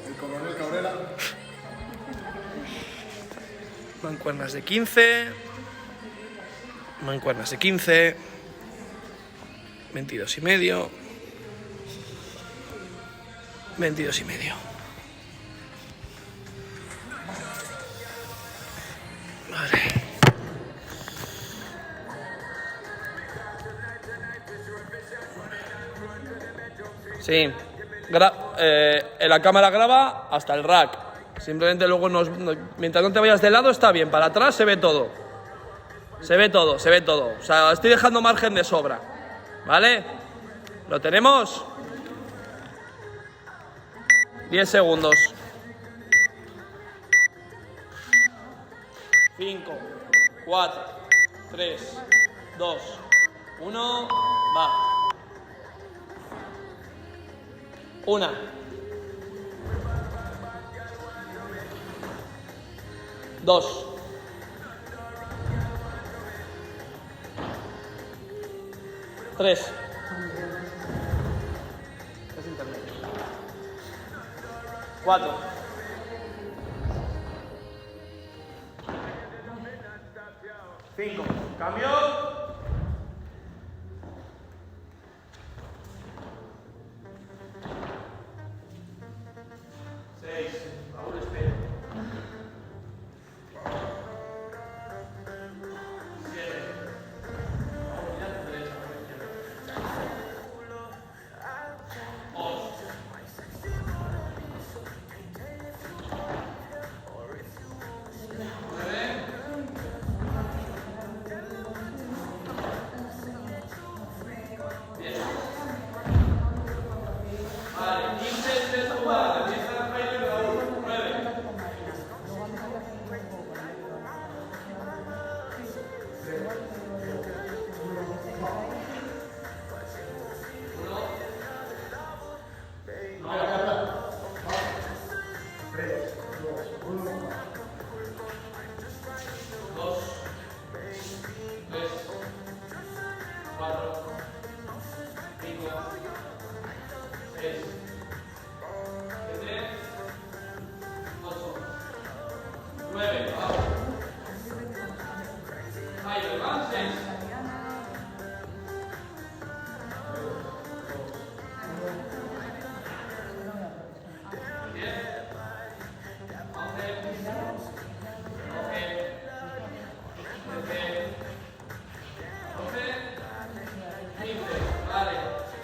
El coronel Cabrera. Mancuernas de 15. Mancuernas de 15. 22 y medio. 22 y medio. Vale. Sí. La cámara graba hasta el rack. Simplemente luego mientras no te vayas de lado está bien. Para atrás se ve todo. Se ve todo. O sea, estoy dejando margen de sobra. ¿Vale? ¿Lo tenemos? 10 segundos. 5, 4, 3, 2, 1, va. 1. 2. 3. 4. 5. Cambio. 6. Aún espero. 7. Aún mira a tu derecha, a tu izquierda. 8. 9. 10. Vale, 15 es jugada. Empieza el Jaime Raúl. 9. 2, 3, 4, 5, 6, 7, 8, 9. Ahí va, 6. 10, 11, 12, 13, 12, 15. Vale.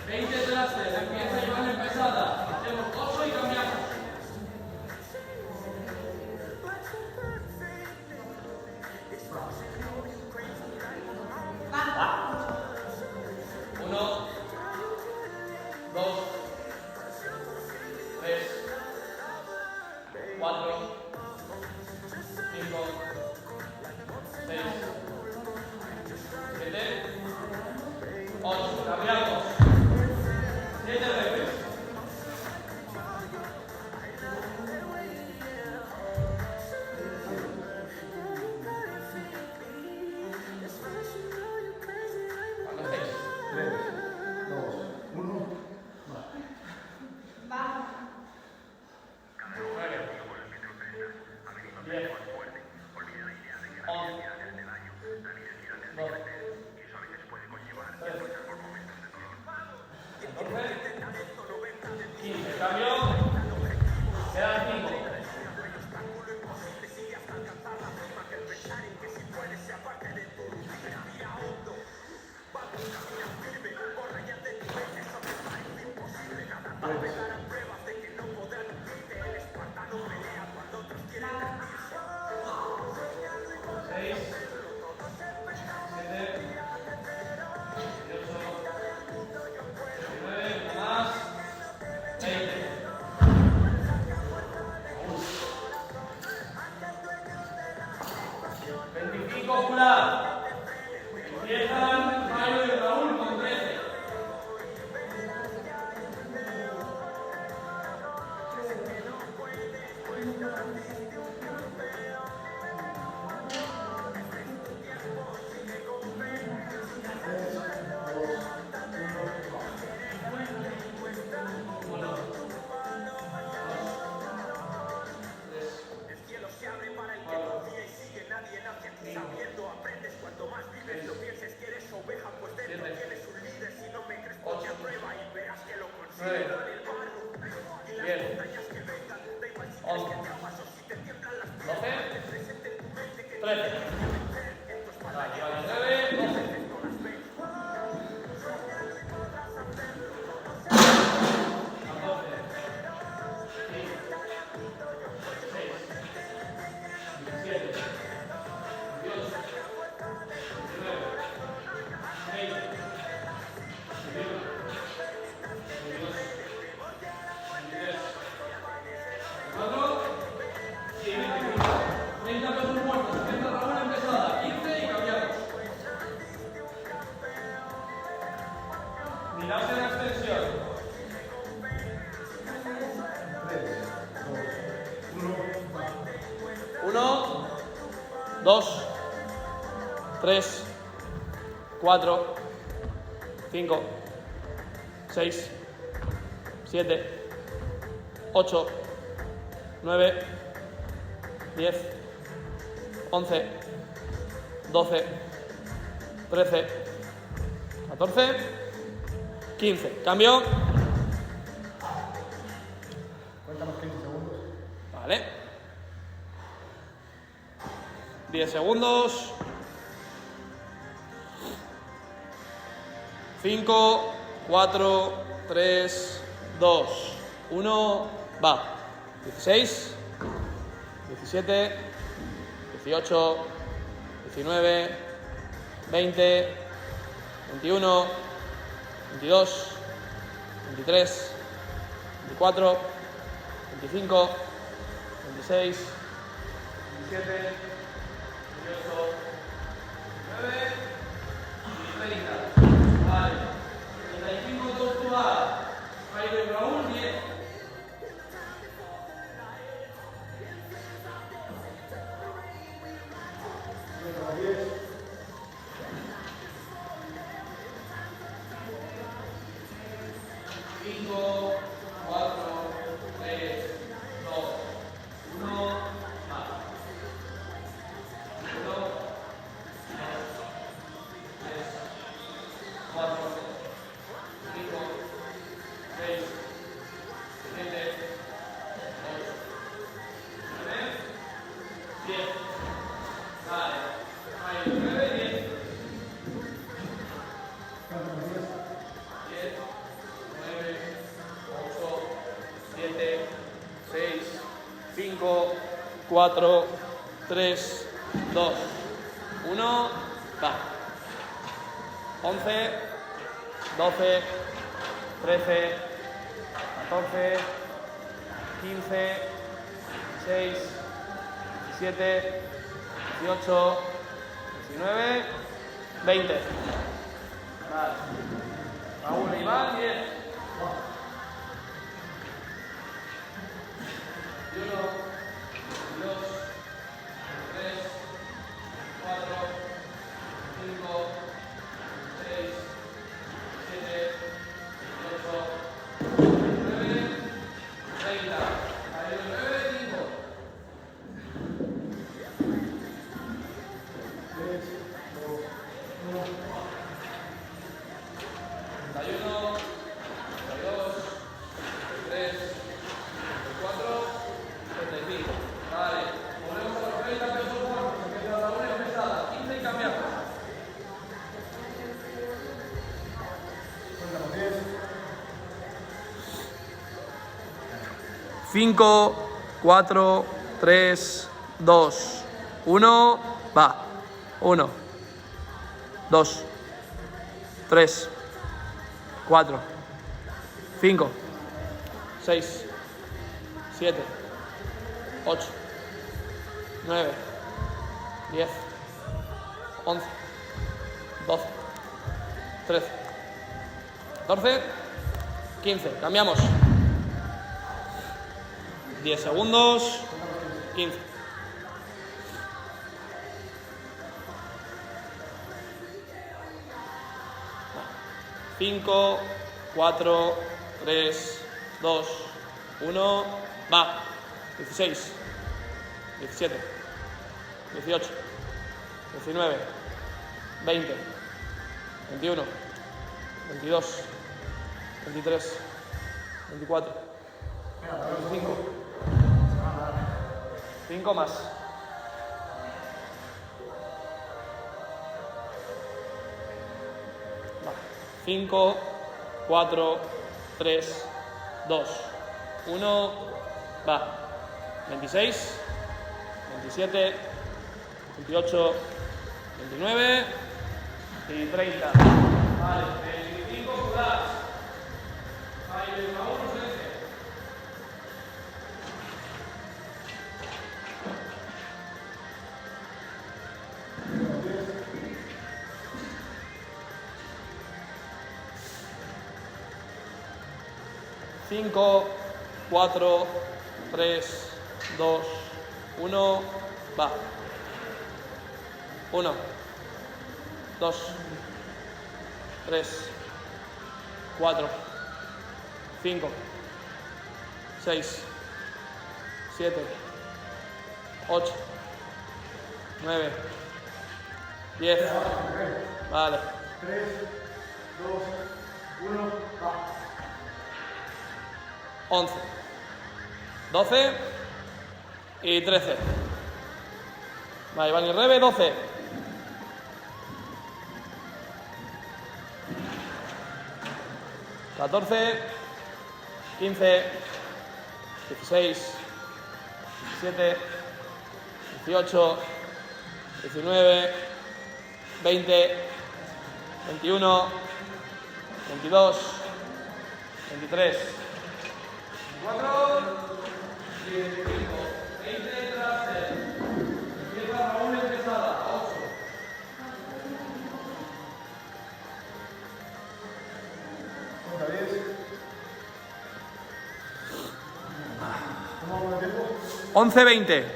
20 trastes. Empieza Iván en pesada. Hacemos 8 y cambiamos. Uno, 2, 3, 4, 5, 6, 7, 8. Cambiamos. 7 veces. ¿Cuándo estáis? 3, 2, 1. 9, 10, 11, 12, 13, 14, 15. Cambio. Quedan 5. Seis, 7, 8, 9, más 20. Ocular. Empiezan Mario y Raúl con 13. Uno, dos, 9, 10, 11, 12, 13. Vale, 9, 12. Miraos en la extensión. 1, 2, 3, 4, 5, 6, 7, 8, 9, 10, 11, 12, 13, 14, 15. Cambio. Cuéntanos 15 segundos. Vale. 10 segundos. 5, 4, 3, 2, 1. Va. 16, 17, 18, 19, 20, 21, 22, 23, 24, 25, 26, 27, 28, 29 y 30. Vale. 35 Tortuga. Jairo y Raúl, 10. Cinco, 4, 3, 2, 1, va. 11, 12, 13, 14, 15, 16, 17, 18, 19, 20. Vale. Raúl y Iván, 10. 1, 2, 3, 4, 5, 6, 7, 8, 9, 30. Ahí 9, 5. 3, 2, 1. 31, 32, 33, 34, 35. Vale. Volvemos a los 30 pesos muertos. Empieza la una pesada. 15 y cambiamos. Cuéntanos 10. 5, 4, 3, 2, 1. Va. 1, 2, 3, 4, 5, 6, 7, 8, 9, 10, 11, 12, 13, 14, 15. Cambiamos. 10 segundos. 15. Cinco, 4, 3, 2, 1. Va. 16, 17, 18, 19, 20, 21, 22, 23, 24. 25. 5 más. Va. 5, 4, 3, 2, 1. Va. 26, 27, 28, 29 y 30. Vale, 25 plus. Ahí, 21, 13. Cinco, 4, 3, 2, 1, va. 1, 2, 3, 4, 5, 6, 7, 8, 9, 10. Vale. 3, 2, 1, va. 11, 12 y 13. Vale, Iván y Rebe, 12. 14, 15, 16, 17, 18, 19, 20, 21, 22, 23, 24, 25, 20 tras 3. Empieza Raúl Empezada, 8. Cuenta 10. ¿Cómo vamos de tiempo? 11, 20.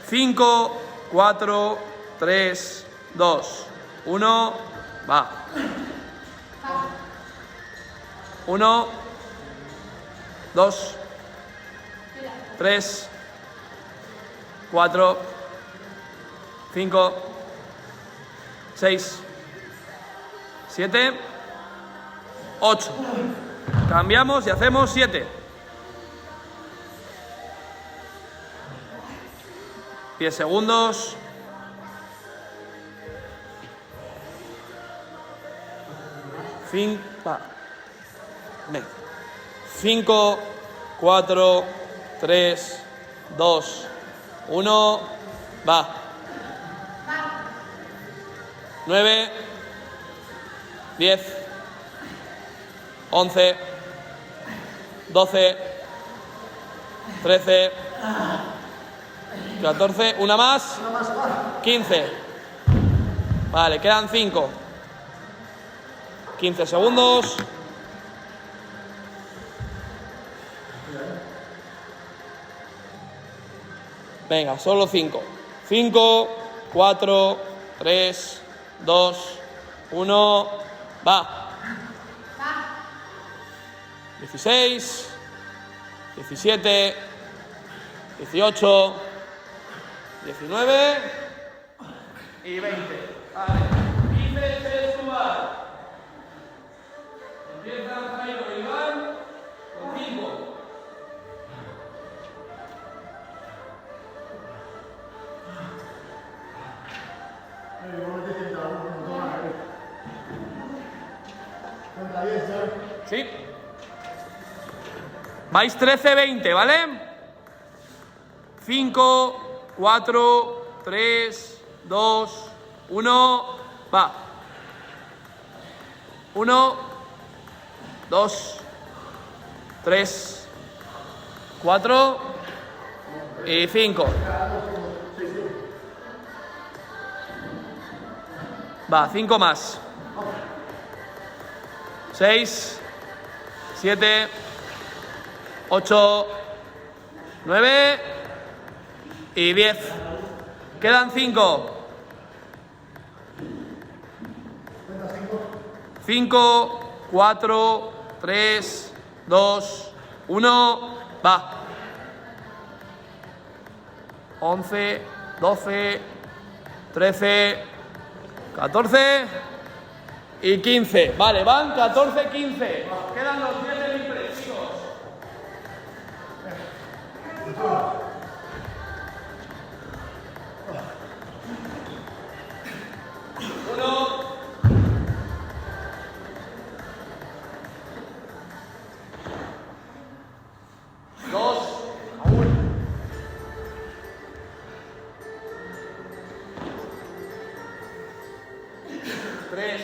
5, 4, 3, 2, 1, va. 1, 2, 3, 4, 5, 6, 7, 8. Cambiamos y hacemos 7. 10 segundos. Venga. 5, 4, 3, 2, 1, va. 9, 10, 11, 12, 13, 14, una más, 15. Vale, quedan 5. 15 segundos. Venga, solo 5. 5, 4, 3, 2, 1, va. 16, 17, 18, 19 y 20. Vale. 15 subar. Empieza Jairo y Iván con 5. Cuenta 10, ¿sabes? Sí. Vais 13, 20, ¿vale? 5, 4, 3, 2, 1, va. 1, 2, 3, 4 y 5. Va, 5 más. 6, 7, 8, 9 y 10. Quedan 5. 5, 4, 3, 2, 1, va. 11, 12, 13, 14, y 15. Vale, van 14, 15. Quedan los 10 del impre, chicos. Uno. Dos. Aún. Tres.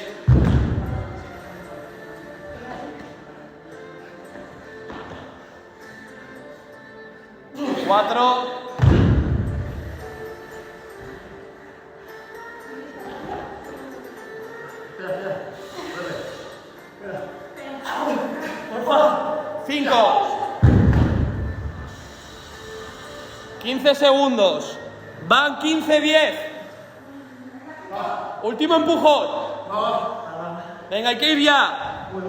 Cuatro. Cinco. 15 segundos. Van 15-10. Último empujón. Venga, hay que ir ya. Voy.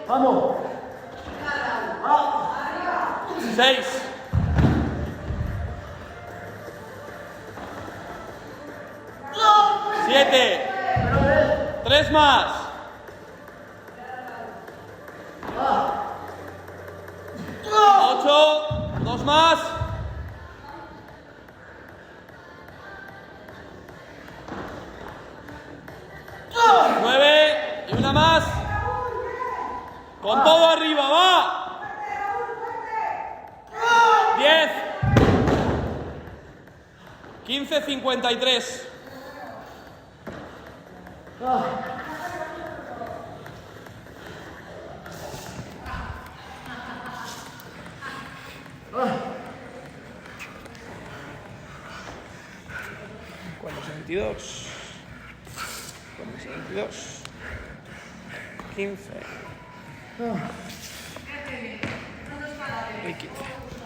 Vamos. 6. 7. 3 más. 8. 2 más. 9. Y una más. Con todo arriba, va. 10. 15:53. Cuando 22. 22. 15. Y 15.